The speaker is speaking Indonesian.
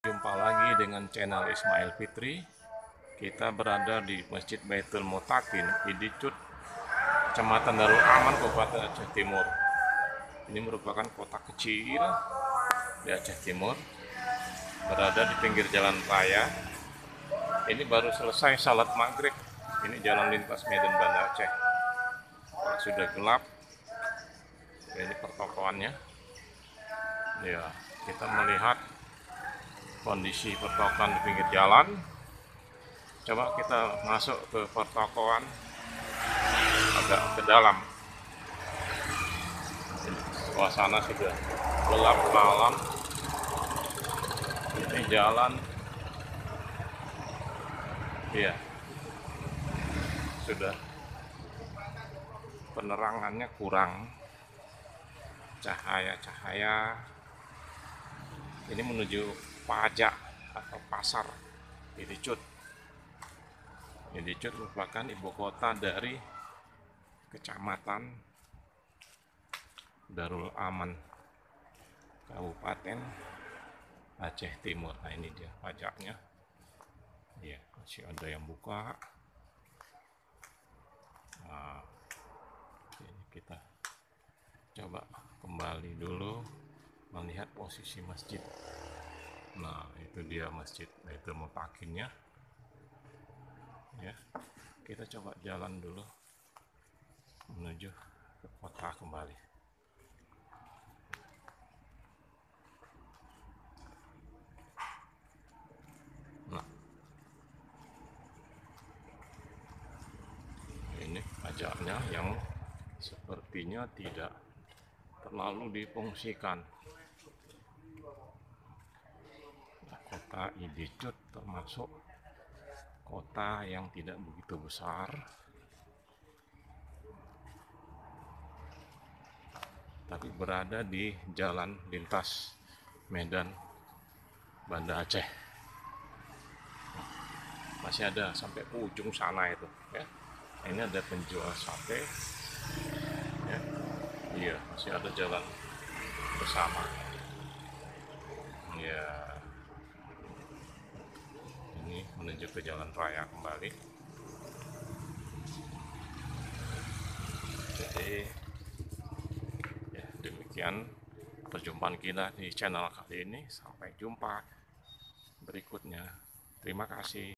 Jumpa lagi dengan channel Ismail Fitri. Kita berada di Masjid Baitul Mutakin, Idicut, Kecamatan Darul Aman, Kabupaten Aceh Timur. Ini merupakan kota kecil di Aceh Timur, berada di pinggir jalan raya. Ini baru selesai salat maghrib. Ini jalan lintas Medan Banda Aceh. Sudah gelap. Ini pertokoannya. Ya, kita melihat kondisi pertokoan di pinggir jalan. Coba kita masuk ke pertokoan agak ke dalam. Suasana sudah gelap malam. Ini jalan, ya, sudah penerangannya kurang, cahaya-cahaya. Ini menuju pajak atau pasar Idicut. Idicut merupakan ibu kota dari Kecamatan Darul Aman, Kabupaten Aceh Timur. Nah, ini dia pajaknya. Ya, masih ada yang buka. Nah, ini kita coba kembali dulu melihat posisi masjid. Nah, itu dia Masjid Baitul Mutakinnya. Ya, kita coba jalan dulu menuju ke kota kembali. Nah, ini pajaknya yang sepertinya tidak terlalu difungsikan. Nah, kota Idicut termasuk kota yang tidak begitu besar, tapi berada di jalan lintas Medan Banda Aceh. Masih ada sampai ke ujung sana itu, ya. Ini ada penjual sate, ya. Iya, masih ada jalan bersama. Ya, ini menuju ke jalan raya kembali. Jadi, ya, demikian perjumpaan kita di channel kali ini. Sampai jumpa berikutnya. Terima kasih.